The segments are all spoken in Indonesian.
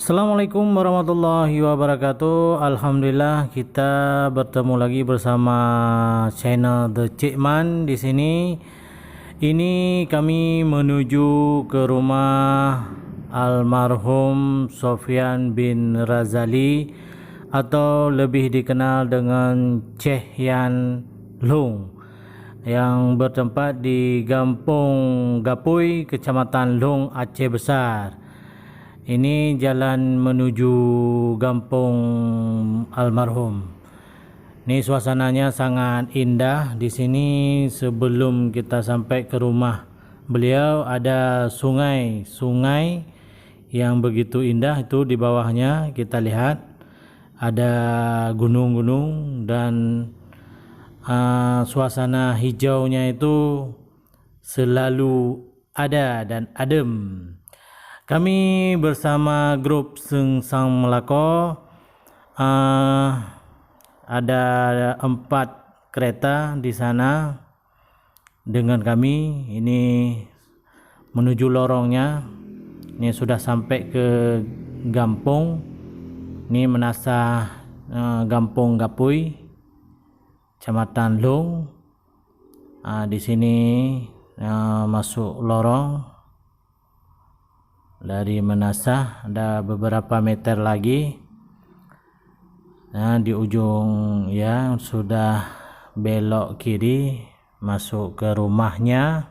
Assalamualaikum warahmatullahi wabarakatuh. Alhamdulillah kita bertemu lagi bersama channel The Cikman di sini. Ini kami menuju ke rumah almarhum Sofyan bin Razali atau lebih dikenal dengan Ceh Yan Long yang bertempat di Kampung Gapui, Kecamatan Long, Aceh Besar. Ini jalan menuju kampung almarhum. Ini suasananya sangat indah di sini. Sebelum kita sampai ke rumah beliau ada sungai yang begitu indah. Itu di bawahnya kita lihat ada gunung-gunung dan suasana hijaunya itu selalu ada dan adem. Kami bersama grup Seung Sang Melako, ada 4 kereta di sana dengan kami. Ini menuju lorongnya. Ini sudah sampai ke Gampung. Ini menasah Kampung Gapui, Kecamatan Long. Di sini masuk lorong. Dari Menasah ada beberapa meter lagi. Nah, di ujung ya sudah belok kiri masuk ke rumahnya.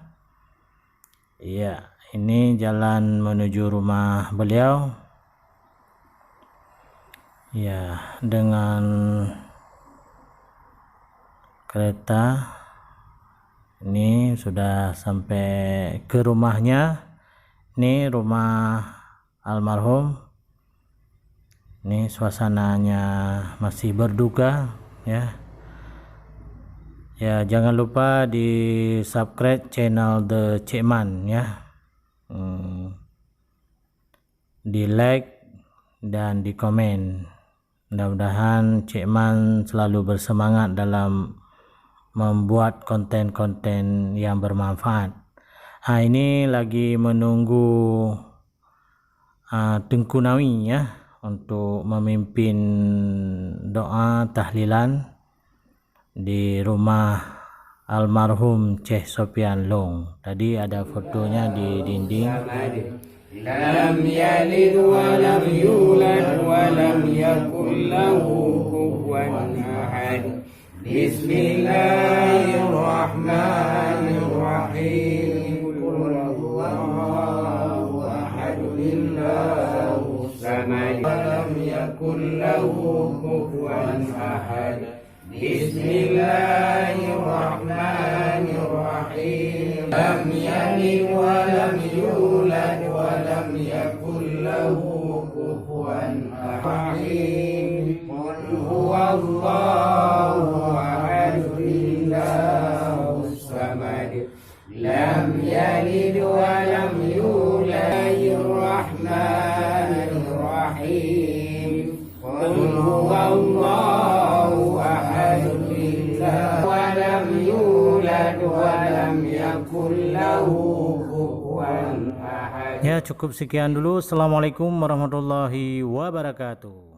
Ya, ini jalan menuju rumah beliau. Ya, dengan kereta ini sudah sampai ke rumahnya. Ini rumah almarhum. Ini suasananya masih berduka ya. Ya, jangan lupa di subscribe channel The Cikman ya. Di like dan di komen. Mudah-mudahan Cikman selalu bersemangat dalam membuat konten-konten yang bermanfaat. Ini lagi menunggu Tengku Nawi ya untuk memimpin doa tahlilan di rumah almarhum Ceh Sofyan Long. Tadi ada fotonya di dinding. Lam yalid wa lam yulad wa lam yakul lahu kufuwan ahad. Bismillahirrahmanirrahim. Lam yakul lahu kufuwan ahad. Bismillahirrahmanirrahim. Lam yalid wa lam yulad wa lam yakul lahu kufuwan ahad. Qul huwallahu ahad, Allahus samad. Lam yalid wa lam yulad. Bismillahirrahmanirrahim. Qul huwallahu ahad, wa lam yulad wa lam yakul lahu kufuwan ahad. Ya, cukup sekian dulu. Assalamualaikum warahmatullahi wabarakatuh.